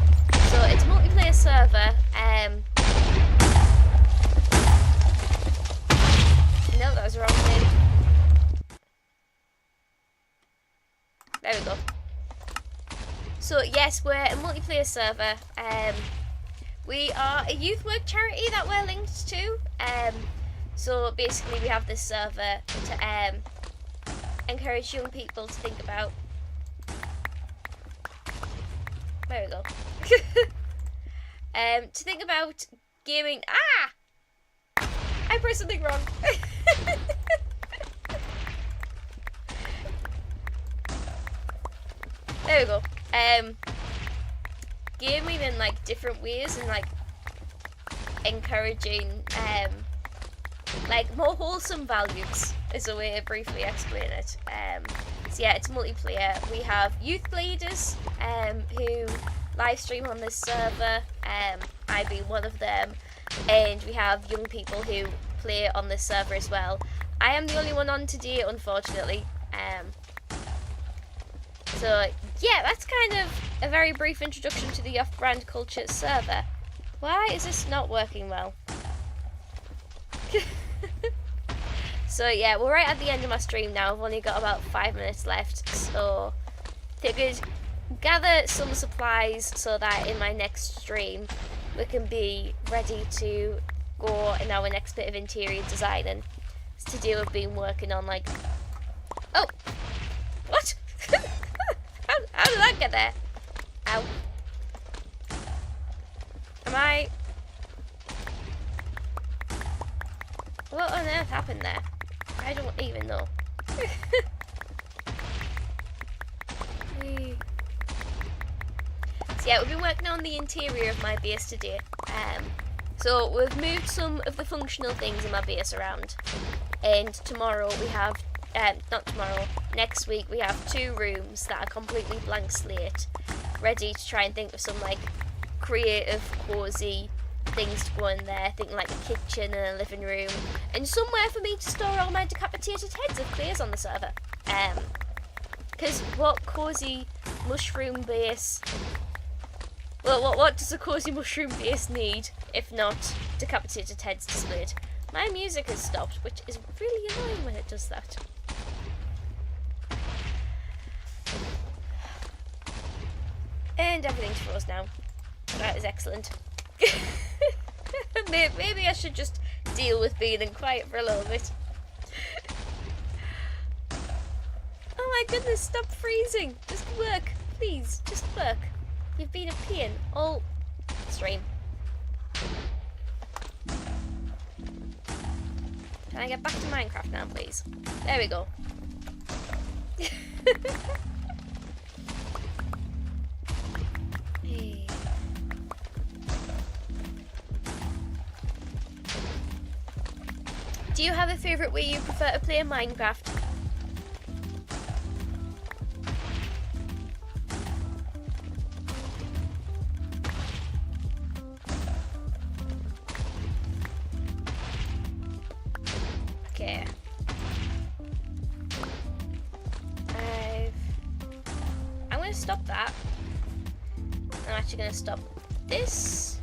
[SPEAKER 1] so it's a multiplayer server. No, that was the wrong thing. There we go. So yes, we're a multiplayer server. We are a youth work charity that we're linked to. So basically we have this server to encourage young people to think about. There we go. To think about gaming. Ah! I pressed something wrong. There we go. Gaming in like different ways and like encouraging like more wholesome values is a way to briefly explain it. So yeah, it's multiplayer. We have youth leaders who live stream on this server, I being one of them, and we have young people who play on this server as well. I am the only one on today, unfortunately. So yeah, that's kind of a very brief introduction to the off-brand culture server. Why is this not working well? So yeah, we're right at the end of my stream now. I've only got about 5 minutes left, so figured gather some supplies so that in my next stream we can be ready to go in our next bit of interior designing. It's to do with being working on like... Oh! What? How did that get there? Ow. Am I... What on earth happened there? I don't even know. So yeah, we've been working on the interior of my base today. So we've moved some of the functional things in my base around. And tomorrow we have not tomorrow, next week we have 2 rooms that are completely blank slate, ready to try and think of some like creative, cosy things to go in there, thinking like a kitchen and a living room, and somewhere for me to store all my decapitated heads of players on the server. Because what cozy mushroom base, well, what does a cozy mushroom base need if not decapitated heads displayed? My music has stopped, which is really annoying when it does that. And everything's froze now. That is excellent. Maybe I should just deal with being in quiet for a little bit. Oh my goodness, stop freezing. Just work, please. Just work. You've been a pain all stream. Can I get back to Minecraft now, please? There we go. Hey. Do you have a favourite way you prefer to play Minecraft? Okay. I'm going to stop that. I'm actually going to stop this.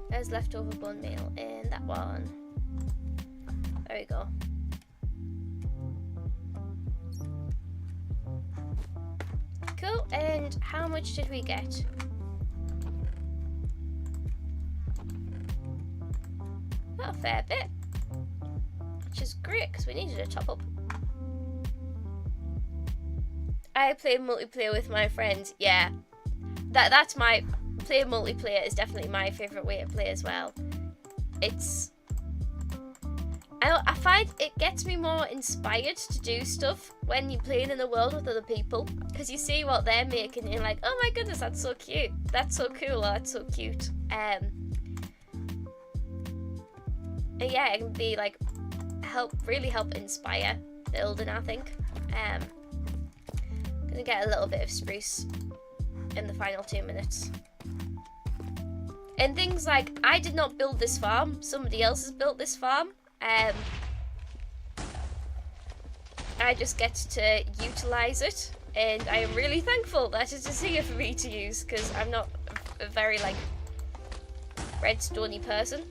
[SPEAKER 1] There's leftover bone meal in that one. There we go. Cool, and how much did we get? Not a fair bit. Which is great, because we needed a top up. I play multiplayer with my friends, yeah. That's my... Playing multiplayer is definitely my favourite way to play as well. It's... I find it gets me more inspired to do stuff when you're playing in the world with other people, because you see what they're making and you're like, oh my goodness, that's so cute, that's so cool, that's so cute. Yeah, it can be like really help inspire building, I think. Gonna get a little bit of spruce in the final 2 minutes. And things like, I did not build this farm, somebody else has built this farm. I just get to utilise it, and I am really thankful that it is here for me to use, because I'm not a very like redstone-y person.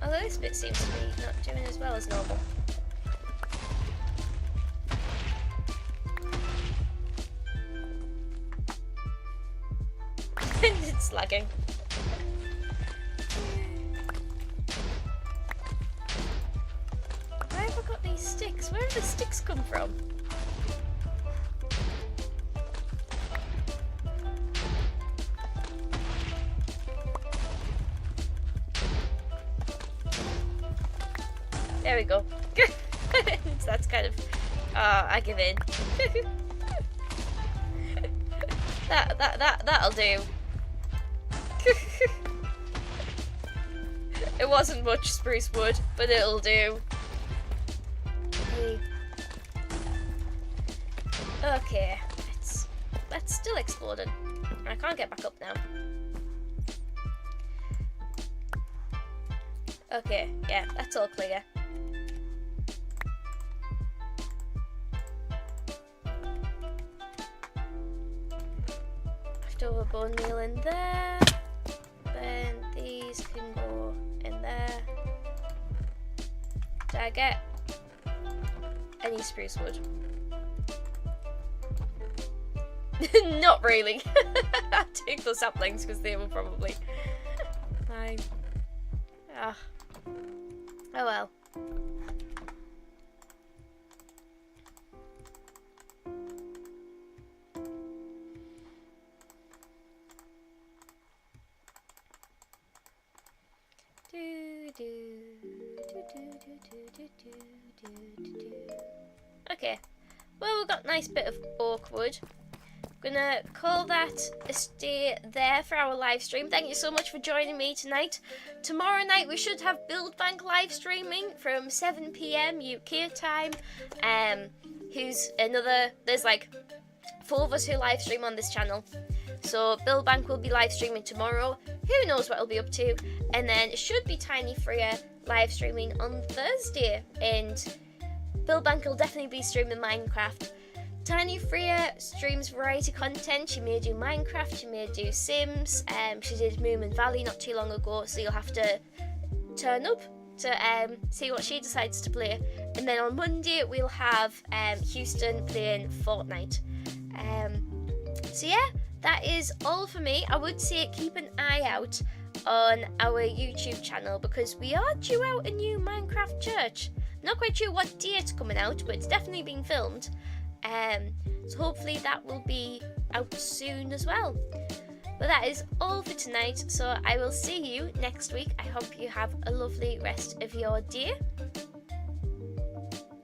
[SPEAKER 1] Although this bit seems to be not doing as well as normal. It's lagging. Why have I got these sticks? Where have the sticks come from? There we go. That's kind of... I give in. That'll do. It wasn't much spruce wood, but it'll do. Okay, that's still exploding. I can't get back up now. Okay, yeah, that's all clear. Leftover bone meal in there. Then these can go in there. Did I get any spruce wood? Not really. I'll take those saplings because they were probably fine. Ah. Oh well. Okay, well, we've got a nice bit of oak wood. Gonna call that a stay there for our live stream. Thank you so much for joining me tonight. Tomorrow night we should have Build Bank live streaming from 7 p.m. UK time. There's like 4 of us who live stream on this channel. So Build Bank will be live streaming tomorrow. Who knows what I'll be up to? And then it should be Tiny Freya live streaming on Thursday. And Build Bank will definitely be streaming Minecraft. Tiny Freya streams variety content. She may do Minecraft, she may do Sims. She did Moon Valley not too long ago, so you'll have to turn up to see what she decides to play. And then on Monday we'll have Houston playing Fortnite. So yeah, that is all for me. I would say keep an eye out on our YouTube channel because we are due out a new Minecraft church. Not quite sure what day it's coming out, but it's definitely being filmed. So hopefully that will be out soon as well. But that is all for tonight, so I will see you next week. I hope you have a lovely rest of your day.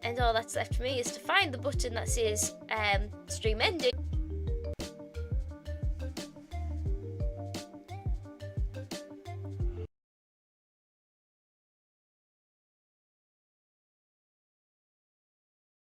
[SPEAKER 1] And all that's left for me is to find the button that says stream ending.